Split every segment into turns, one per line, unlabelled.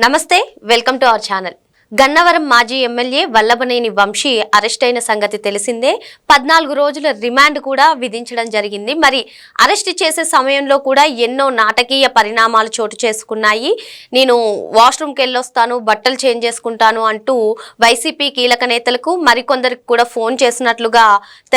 నమస్తే welcome to our channel. Gannavaram మాజీ MLA Vallabhaneni Vamsi arrest అయిన సంగతి తెలిసిందే. 14 రోజుల రిమాండ్ కూడా విధించడం జరిగింది. మరి అరెస్ట్ చేసే సమయంలో కూడా ఎన్నో నాటకీయ పరిణామాలు చోటు చేసుకున్నాయి. నేను వాష్రూమ్కి వెళ్ళొస్తాను, బట్టలు చేంజ్ చేసుకుంటాను అంటూ వైసీపీ కీలక నేతలకు మరికొందరికి కూడా ఫోన్ చేసినట్లుగా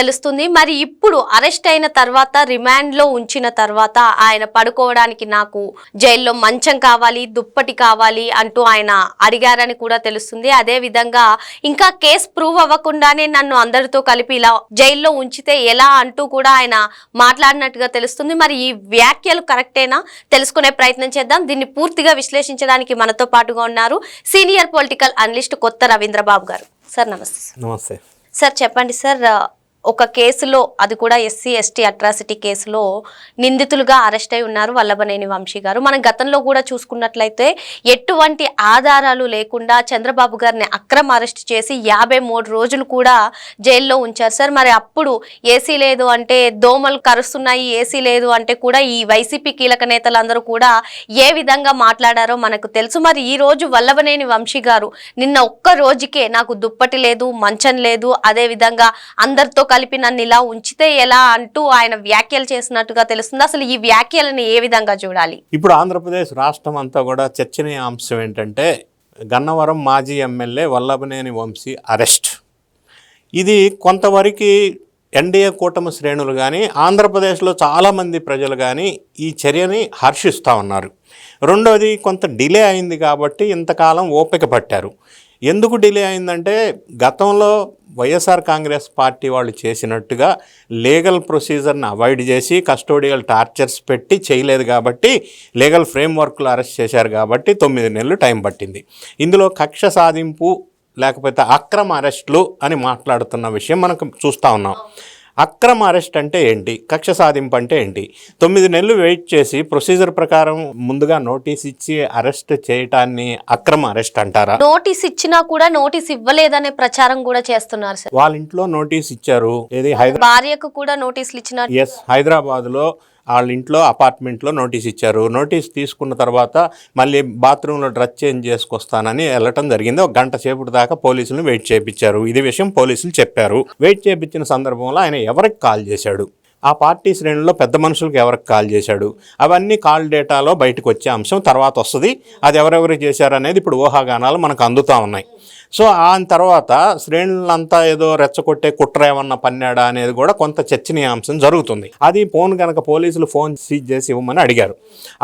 తెలుస్తుంది. మరి ఇప్పుడు అరెస్ట్ అయిన తర్వాత రిమాండ్లో ఉంచిన తర్వాత ఆయన పడుకోవడానికి నాకు జైల్లో మంచం కావాలి, దుప్పటి కావాలి అంటూ ఆయన అడిగారని కూడా తెలుస్తుంది. అదే విధంగా ఇంకా కేసు ప్రూవ్ అవ్వకుండానే నన్ను అందరితో కలిపి ఇలా జైల్లో ఉంచితే ఎలా అంటూ కూడా ఆయన మాట్లాడినట్టుగా తెలుస్తుంది. మరి ఈ వ్యాఖ్యలు కరెక్టేనా తెలుసుకునే ప్రయత్నం చేద్దాం. దీన్ని పూర్తిగా విశ్లేషించడానికి మనతో పాటుగా ఉన్నారు సీనియర్ పొలిటికల్ అనలిస్ట్ కొత్త రవీంద్రబాబు గారు. సార్ నమస్తే.
నమస్తే
సార్, చెప్పండి సార్, ఒక కేసులో, అది కూడా ఎస్సీ ఎస్టీ అట్రాసిటీ కేసులో నిందితులుగా అరెస్ట్ అయి ఉన్నారు వల్లభనేని వంశీ గారు. మనం గతంలో కూడా చూసుకున్నట్లయితే ఎటువంటి ఆధారాలు లేకుండా చంద్రబాబు గారిని అక్రమ అరెస్ట్ చేసి 53 రోజులు కూడా జైల్లో ఉంచారు సార్. మరి అప్పుడు ఏసీ లేదు అంటే దోమలు కరుస్తున్నాయి, ఏసీ లేదు అంటే కూడా ఈ వైసీపీ కీలక నేతలందరూ కూడా ఏ విధంగా మాట్లాడారో మనకు తెలుసు. మరి ఈ రోజు వల్లభనేని వంశీ గారు నిన్న ఒక్క రోజుకే నాకు దుప్పటి లేదు, మంచం లేదు, అదే విధంగా అందరితో కలిపి నన్ను ఇలా ఉంచితే ఎలా అంటూ ఆయన వ్యాఖ్యలు చేసినట్టుగా తెలుస్తుంది. అసలు ఈ వ్యాఖ్యలను ఏ విధంగా చూడాలి?
ఇప్పుడు ఆంధ్రప్రదేశ్ రాష్ట్రం అంతా కూడా చర్చనీయాంశం ఏంటంటే గన్నవరం మాజీ ఎమ్మెల్యే వల్లభనేని వంశీ అరెస్ట్. ఇది కొంతవరకు ఎన్డీఏ కూటమి శ్రేణులు కానీ ఆంధ్రప్రదేశ్లో చాలామంది ప్రజలు కానీ ఈ చర్యని హర్షిస్తూ ఉన్నారు. రెండోది, కొంత డిలే అయింది కాబట్టి ఇంతకాలం ఓపిక పట్టారు. ఎందుకు డిలే అయిందంటే గతంలో వైఎస్ఆర్ కాంగ్రెస్ పార్టీ వాళ్ళు చేసినట్టుగా లీగల్ ప్రొసీజర్ని అవాయిడ్ చేసి కస్టోడియల్ టార్చర్స్ పెట్టి చేయలేదు కాబట్టి లీగల్ ఫ్రేమ్వర్క్లో అరెస్ట్ చేశారు కాబట్టి 9 నెలలు టైం పట్టింది. ఇందులో కక్ష సాధింపు లేకపోతే అక్రమ అరెస్టులు అని మాట్లాడుతున్న విషయం మనకు చూస్తూ ఉన్నాం. అక్రమ అరెస్ట్ అంటే ఏంటి, కక్ష సాధింపు అంటే ఏంటి? 9 నెలలు వెయిట్ చేసి ప్రొసీజర్ ప్రకారం ముందుగా నోటీస్ ఇచ్చి అరెస్ట్ చేయటాన్ని అక్రమ అరెస్ట్ అంటారా?
నోటీస్ ఇచ్చినా కూడా నోటీస్ ఇవ్వలేదనే ప్రచారం కూడా చేస్తున్నారు సార్.
వాళ్ళ ఇంట్లో నోటీస్ ఇచ్చారు, ఏది
భార్యకు కూడా నోటీసులు ఇచ్చినారు.
ఎస్, హైదరాబాద్లో వాళ్ళ ఇంట్లో అపార్ట్మెంట్లో నోటీస్ ఇచ్చారు. నోటీస్ తీసుకున్న తర్వాత మళ్ళీ బాత్రూంలో డ్రెస్ చేంజ్ చేసుకొస్తానని వెళ్ళటం జరిగింది. 1 గంట సేపటి దాకా పోలీసులను వెయిట్ చేయించారు. ఇది విషయం పోలీసులు చెప్పారు. వెయిట్ చేయించిన సందర్భంలో ఆయన ఎవరికి కాల్ చేశాడు, ఆ పార్టీ శ్రేణుల్లో పెద్ద మనుషులకు ఎవరికి కాల్ చేశాడు, అవన్నీ కాల్ డేటాలో బయటకు వచ్చే అంశం తర్వాత వస్తుంది. అది ఎవరెవరు చేశారనేది ఇప్పుడు ఊహాగానాలు మనకు అందుతూ ఉన్నాయి. సో ఆ తర్వాత శ్రేణులంతా ఏదో రెచ్చగొట్టే కుట్ర ఏమన్నా పన్నాడా అనేది కూడా కొంత చర్చనీయాంశం జరుగుతుంది. అది ఫోన్ కనుక పోలీసులు ఫోన్ సీజ్ చేసి ఇవ్వమని అడిగారు.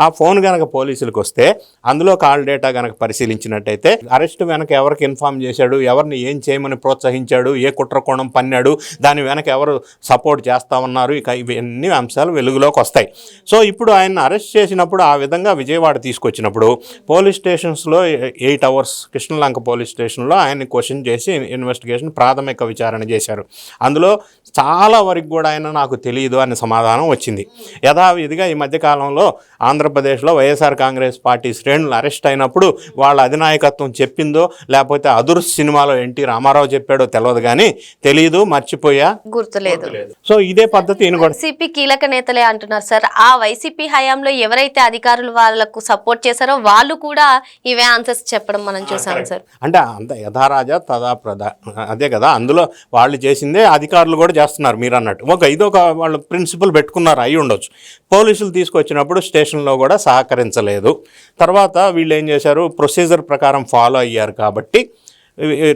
ఆ ఫోన్ కనుక పోలీసులకు వస్తే అందులో కాల్ డేటా కనుక పరిశీలించినట్టయితే అరెస్ట్ వెనక ఎవరికి ఇన్ఫామ్ చేశాడు, ఎవరిని ఏం చేయమని ప్రోత్సహించాడు, ఏ కుట్ర కోణం పన్నాడు, దాని వెనక ఎవరు సపోర్ట్ చేస్తా ఉన్నారు, ఇవన్నీ అంశాలు వెలుగులోకి వస్తాయి. సో ఇప్పుడు ఆయన అరెస్ట్ చేసినప్పుడు ఆ విధంగా విజయవాడ తీసుకొచ్చినప్పుడు పోలీస్ స్టేషన్స్లో 8 hours కృష్ణలంక పోలీస్ స్టేషన్లో ఆయన్ని క్వశ్చన్ చేసి ఇన్వెస్టిగేషన్ ప్రాథమిక విచారణ చేశారు. అందులో చాలా వరకు కూడా ఆయన నాకు తెలియదు అనే సమాధానం వచ్చింది. యథావిధిగా ఈ మధ్యకాలంలో ఆంధ్రప్రదేశ్లో వైఎస్ఆర్ కాంగ్రెస్ పార్టీ శ్రేణులు అరెస్ట్ అయినప్పుడు వాళ్ళ అధినాయకత్వం చెప్పిందో లేకపోతే అదుర్స్ సినిమాలో ఎన్టీ రామారావు చెప్పాడో తెలియదు కానీ తెలియదు, మర్చిపోయా,
గుర్తులేదు.
సో ఇదే పద్ధతి.
వైసీపీ కీలక నేతలే అంటున్నారు సార్. ఆ వైసీపీ హయాంలో ఎవరైతే అధికారులు వాళ్ళకు సపోర్ట్ చేశారో వాళ్ళు కూడా ఇవే ఆన్సర్స్ చెప్పడం మనం చూసాం సార్.
అంటే అంత యథారాజా తదా ప్రదా, అదే కదా, అందులో వాళ్ళు చేసిందే అధికారులు కూడా చేస్తున్నారు మీరు అన్నట్టు. ఇదొక వాళ్ళు ప్రిన్సిపల్ పెట్టుకున్నారు, అయి ఉండొచ్చు. పోలీసులు తీసుకొచ్చినప్పుడు స్టేషన్లో కూడా సహకరించలేదు. తర్వాత వీళ్ళు ఏం చేశారు, ప్రొసీజర్ ప్రకారం ఫాలో అయ్యారు కాబట్టి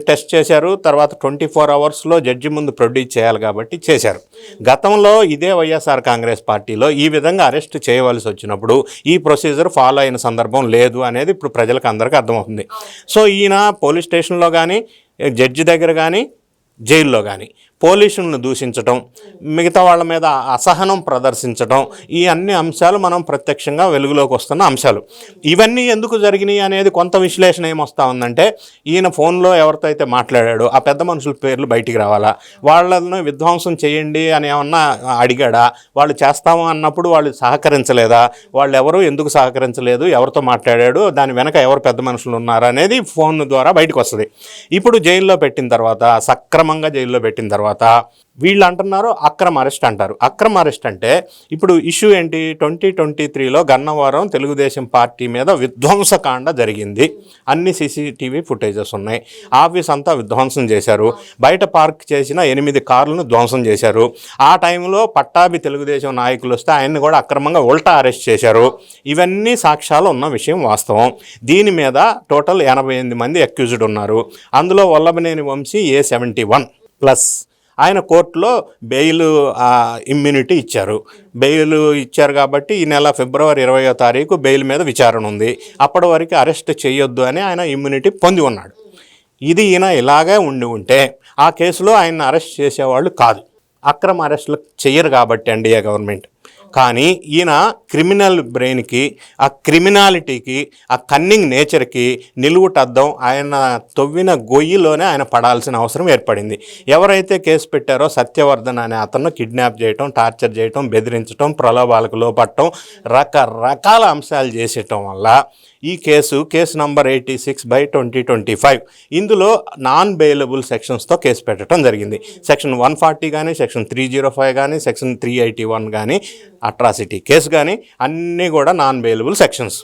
టెస్ట్ చేశారు. తర్వాత 24 hours జడ్జి ముందు ప్రొడ్యూస్ చేయాలి కాబట్టి చేశారు. గతంలో ఇదే వైఎస్ఆర్ కాంగ్రెస్ పార్టీలో ఈ విధంగా అరెస్ట్ చేయవలసి వచ్చినప్పుడు ఈ ప్రొసీజర్ ఫాలో అయిన సందర్భం లేదు అనేది ఇప్పుడు ప్రజలకు అందరికీ అర్థమవుతుంది. సో ఈయన పోలీస్ స్టేషన్లో కానీ జడ్జి దగ్గర కానీ జైల్లో కానీ పోలీసులను దూషించడం, మిగతా వాళ్ళ మీద అసహనం ప్రదర్శించడం, ఈ అన్ని అంశాలు మనం ప్రత్యక్షంగా వెలుగులోకి వస్తున్న అంశాలు. ఇవన్నీ ఎందుకు జరిగినాయి అనేది కొంత విశ్లేషణ ఏమొస్తా ఉందంటే, ఈయన ఫోన్లో ఎవరితో అయితే మాట్లాడాడో ఆ పెద్ద మనుషుల పేర్లు బయటికి రావాలా, వాళ్ళను విధ్వంసం చేయండి అని ఏమన్నా అడిగాడా, వాళ్ళు చేస్తాము అన్నప్పుడు వాళ్ళు సహకరించలేదా, వాళ్ళు ఎవరు ఎందుకు సహకరించలేదు, ఎవరితో మాట్లాడాడు, దాని వెనక ఎవరు పెద్ద మనుషులు ఉన్నారు అనేది ఫోన్ ద్వారా బయటకు వస్తుంది. ఇప్పుడు జైల్లో పెట్టిన తర్వాత, సక్రమంగా జైల్లో పెట్టిన తర్వాత తర్వాత వీళ్ళు అంటున్నారు అక్రమ అరెస్ట్ అంటారు. అక్రమ అరెస్ట్ అంటే ఇప్పుడు ఇష్యూ ఏంటి, 2023లో గన్నవరం తెలుగుదేశం పార్టీ మీద విధ్వంసకాండ జరిగింది. అన్ని సీసీటీవీ ఫుటేజెస్ ఉన్నాయి. ఆఫీస్ అంతా విధ్వంసం చేశారు. బయట పార్క్ చేసిన 8 కార్లను ధ్వంసం చేశారు. ఆ టైంలో పట్టాభి తెలుగుదేశం నాయకులు వస్తే ఆయన్ని కూడా అక్రమంగా ఉల్టా అరెస్ట్ చేశారు. ఇవన్నీ సాక్ష్యాలు ఉన్న విషయం వాస్తవం. దీని మీద టోటల్ 88 మంది అక్యూజ్డ్ ఉన్నారు. అందులో వల్లభనేని వంశీ A71+. ఆయన కోర్టులో బెయిల్ ఇమ్యూనిటీ ఇచ్చారు. బెయిల్ ఇచ్చారు కాబట్టి ఈ నెల ఫిబ్రవరి 20వ తారీఖు బెయిల్ మీద విచారణ ఉంది. అప్పటి వరకు అరెస్ట్ చేయొద్దు అని ఆయన ఇమ్యూనిటీ పొంది ఉన్నాడు. ఇది ఈయన ఇలాగే ఉంటే ఆ కేసులో ఆయన అరెస్ట్ చేసేవాళ్ళు కాదు. అక్రమ అరెస్టులు చెయ్యరు కాబట్టి ఎన్డీఏ గవర్నమెంట్. కానీ ఈయన క్రిమినల్ బ్రెయిన్కి, ఆ క్రిమినాలిటీకి, ఆ కన్నింగ్ నేచర్కి నిలువుటద్దం ఆయన తవ్విన గొయ్యిలోనే ఆయన పడాల్సిన అవసరం ఏర్పడింది. ఎవరైతే కేసు పెట్టారో సత్యవర్ధన్ అనే అతను కిడ్నాప్ చేయటం, టార్చర్ చేయటం, బెదిరించడం, ప్రలోభాలకు లోపడటం, రకరకాల అంశాలు చేసేయటం వల్ల ఈ కేసు నంబర్ 86/2025 ఇందులో నాన్ బెయిలబుల్ సెక్షన్స్తో కేసు పెట్టడం జరిగింది. సెక్షన్ 140 కానీ, సెక్షన్ 305 కానీ, సెక్షన్ 381 కానీ, అట్రాసిటీ కేసు కానీ అన్నీ కూడా నాన్ బెయిలబుల్ సెక్షన్స్.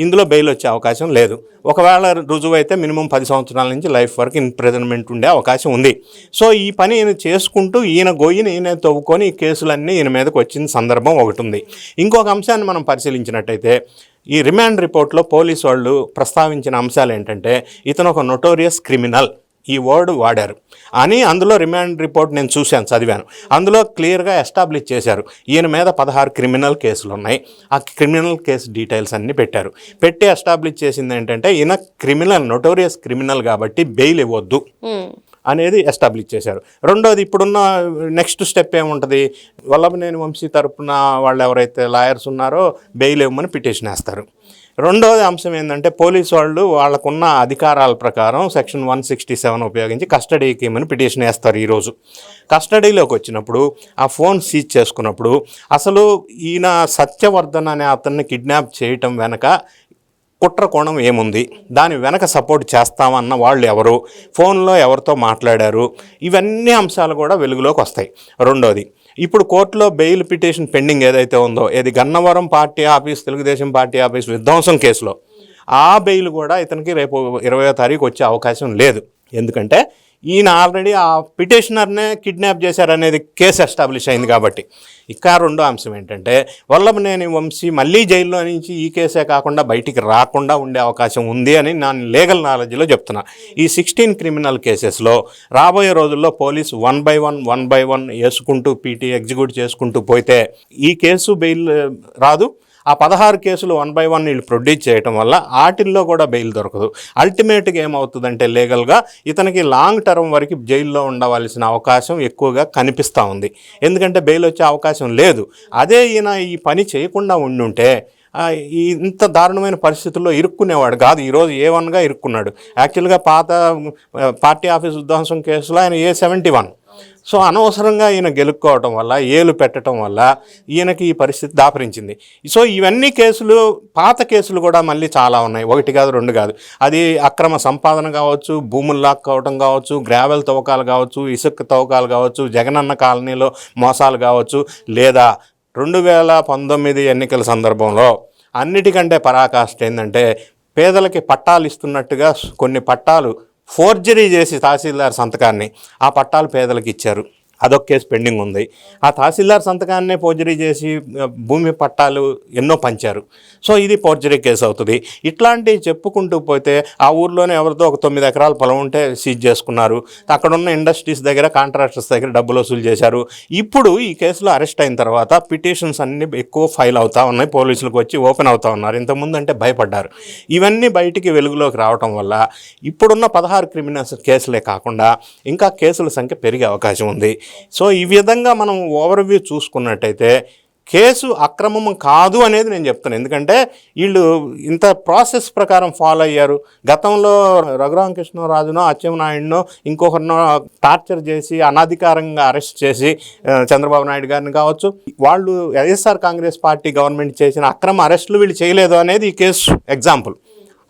ఇందులో బెయిల్ వచ్చే అవకాశం లేదు. ఒకవేళ రుజువు అయితే మినిమం 10 సంవత్సరాల నుంచి లైఫ్ వరకు ఇంప్రిజన్మెంట్ ఉండే అవకాశం ఉంది. సో ఈ పని ఈయన చేసుకుంటూ ఈయన గొయ్యిని ఈయన తవ్వుకొని ఈ కేసులన్నీ ఈయన మీదకి వచ్చిన సందర్భం ఒకటి ఉంది. ఇంకొక అంశాన్ని మనం పరిశీలించినట్టయితే ఈ రిమాండ్ రిపోర్ట్లో పోలీసు వాళ్ళు ప్రస్తావించిన అంశాలు ఏంటంటే ఇతను ఒక నొటోరియస్ క్రిమినల్, ఈ వర్డ్ వాడారు అని అందులో రిమాండ్ రిపోర్ట్ నేను చూశాను, చదివాను. అందులో క్లియర్గా ఎస్టాబ్లిష్ చేశారు ఈయన మీద 16 క్రిమినల్ కేసులు ఉన్నాయి. ఆ క్రిమినల్ కేసు డీటెయిల్స్ అన్నీ పెట్టి ఎస్టాబ్లిష్ చేసింది ఏంటంటే ఈయన నొటోరియస్ క్రిమినల్ కాబట్టి బెయిల్ ఇవ్వద్దు అనేది ఎస్టాబ్లిష్ చేశారు. రెండోది, ఇప్పుడున్న నెక్స్ట్ స్టెప్ ఏముంటుంది, వల్లభనేని వంశీ తరపున వాళ్ళు ఎవరైతే లాయర్స్ ఉన్నారో బెయిల్ ఇవ్వమని పిటిషన్ వేస్తారు. రెండోది అంశం ఏంటంటే పోలీసు వాళ్ళు వాళ్ళకున్న అధికారాల ప్రకారం సెక్షన్ 167 ఉపయోగించి కస్టడీకి ఇవ్వమని పిటిషన్ వేస్తారు. ఈరోజు కస్టడీలోకి వచ్చినప్పుడు ఆ ఫోన్ సీజ్ చేసుకున్నప్పుడు అసలు ఈయన సత్యవర్ధన్ అనే అతన్ని కిడ్నాప్ చేయటం వెనక కుట్ర కోణం ఏముంది, దాని వెనక సపోర్ట్ చేస్తామన్న వాళ్ళు ఎవరు, ఫోన్లో ఎవరితో మాట్లాడారు, ఇవన్నీ అంశాలు కూడా వెలుగులోకి వస్తాయి. రెండోది, ఇప్పుడు కోర్టులో బెయిల్ పిటిషన్ పెండింగ్ ఏదైతే ఉందో, ఏది Gannavaram party office Telugu Desam party office విధ్వంసం కేసులో, ఆ బెయిల్ కూడా ఇతనికి రేపు 20వ తారీఖు వచ్చే అవకాశం లేదు. ఎందుకంటే ఈయన ఆల్రెడీ ఆ పిటిషనర్నే కిడ్నాప్ చేశారనేది కేసు ఎస్టాబ్లిష్ అయింది కాబట్టి. ఇంకా రెండో అంశం ఏంటంటే వల్లభనేని వంశీ మళ్ళీ జైల్లో నుంచి ఈ కేసే కాకుండా బయటికి రాకుండా ఉండే అవకాశం ఉంది అని నా లీగల్ నాలెడ్జ్లో చెప్తున్నా. ఈ 16 క్రిమినల్ కేసెస్లో రాబోయే రోజుల్లో పోలీసు 1 by 1 వేసుకుంటూ పీటీ ఎగ్జిక్యూట్ చేసుకుంటూ పోతే ఈ కేసు బెయిల్ రాదు. ఆ 16 కేసులు 1 by 1 వీళ్ళు ప్రొడ్యూస్ చేయటం వల్ల వాటిల్లో కూడా బెయిల్ దొరకదు. అల్టిమేట్గా ఏమవుతుందంటే లీగల్గా ఇతనికి లాంగ్ టర్మ్ వరకు జైల్లో ఉండవలసిన అవకాశం ఎక్కువగా కనిపిస్తూ ఉంది. ఎందుకంటే బెయిల్ వచ్చే అవకాశం లేదు. అదే ఈయన ఈ పని చేయకుండా ఉండుంటే ఇంత దారుణమైన పరిస్థితుల్లో ఇరుక్కునేవాడు కాదు. ఈరోజు A1గా ఇరుక్కున్నాడు. యాక్చువల్గా పాత పార్టీ ఆఫీస్ విధ్వంసం కేసులో ఆయన A71. సో అనవసరంగా ఈయన గెలుక్కోవటం వల్ల, ఏలు పెట్టడం వల్ల ఈయనకి ఈ పరిస్థితి దాపరించింది. సో ఇవన్నీ కేసులు, పాత కేసులు కూడా మళ్ళీ చాలా ఉన్నాయి. 1 కాదు 2 కాదు. అది అక్రమ సంపాదన కావచ్చు, భూములు లాక్కోవటం కావచ్చు, గ్రావెల్ తవ్వకాలు కావచ్చు, ఇసుక తవ్వకాలు కావచ్చు, జగనన్న కాలనీలో మోసాలు కావచ్చు, లేదా 2019 ఎన్నికల సందర్భంలో అన్నిటికంటే పరాకాష్ట ఏంటంటే పేదలకి పట్టాలు ఇస్తున్నట్టుగా కొన్ని పట్టాలు ఫోర్జరీ చేసి తహసీల్దార్ సంతకాన్ని ఆ పట్టాలు పేదలకు ఇచ్చారు. అదొక కేసు పెండింగ్ ఉంది. ఆ తహసీల్దార్ సంతకాన్నే ఫోర్జరీ చేసి భూమి పట్టాలు ఎన్నో పంచారు. సో ఇది ఫోర్జరీ కేసు అవుతుంది. ఇట్లాంటివి చెప్పుకుంటూ పోతే ఆ ఊర్లోనే ఎవరితో ఒక 9 ఎకరాల పొలం ఉంటే సీజ్ చేసుకున్నారు. అక్కడున్న ఇండస్ట్రీస్ దగ్గర, కాంట్రాక్టర్స్ దగ్గర డబ్బులు వసూలు చేశారు. ఇప్పుడు ఈ కేసులో అరెస్ట్ అయిన తర్వాత పిటిషన్స్ అన్నీ ఎక్కువ ఫైల్ అవుతూ ఉన్నాయి, పోలీసులకు వచ్చి ఓపెన్ అవుతూ ఉన్నారు. ఇంతకుముందు అంటే భయపడ్డారు. ఇవన్నీ బయటికి వెలుగులోకి రావటం వల్ల ఇప్పుడున్న 16 క్రిమినల్స్ కేసులే కాకుండా ఇంకా కేసుల సంఖ్య పెరిగే అవకాశం ఉంది. సో ఈ విధంగా మనం ఓవర్వ్యూ చూసుకున్నట్టయితే కేసు అక్రమం కాదు అనేది నేను చెప్తాను. ఎందుకంటే వీళ్ళు ఇంత ప్రాసెస్ ప్రకారం ఫాలో అయ్యారు. గతంలో రఘురామకృష్ణరాజునో, అచ్చెన్నాయుడునో, ఇంకొకరినో టార్చర్ చేసి అనధికారంగా అరెస్ట్ చేసి చంద్రబాబు నాయుడు గారిని కావచ్చు, వాళ్ళు వైఎస్ఆర్ కాంగ్రెస్ పార్టీ గవర్నమెంట్ చేసిన అక్రమ అరెస్టులు వీళ్ళు చేయలేదు అనేది ఈ కేసు ఎగ్జాంపుల్.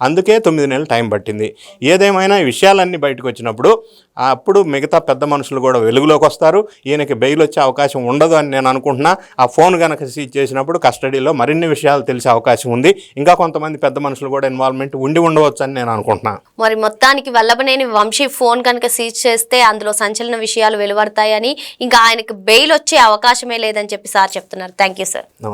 అందుకే 9 నెలలు టైం పట్టింది. ఏదేమైనా ఈ విషయాలన్నీ బయటకు వచ్చినప్పుడు అప్పుడు మిగతా పెద్ద మనుషులు కూడా వెలుగులోకి వస్తారు. ఈయనకి బెయిల్ వచ్చే అవకాశం ఉండదు అని నేను అనుకుంటున్నా. ఆ ఫోన్ కనుక సీజ్ చేసినప్పుడు కస్టడీలో మరిన్ని విషయాలు తెలిసే అవకాశం ఉంది. ఇంకా కొంతమంది పెద్ద మనుషులు కూడా ఇన్వాల్వ్మెంట్ ఉండవచ్చు అని నేను అనుకుంటున్నా.
మరి మొత్తానికి వల్లభనేని వంశీ ఫోన్ కనుక సీజ్ చేస్తే అందులో సంచలన విషయాలు వెలువడతాయని, ఇంకా ఆయనకు బెయిల్ వచ్చే అవకాశమే లేదని చెప్పి సార్ చెప్తున్నారు. Thank you sir.
నమస్తే.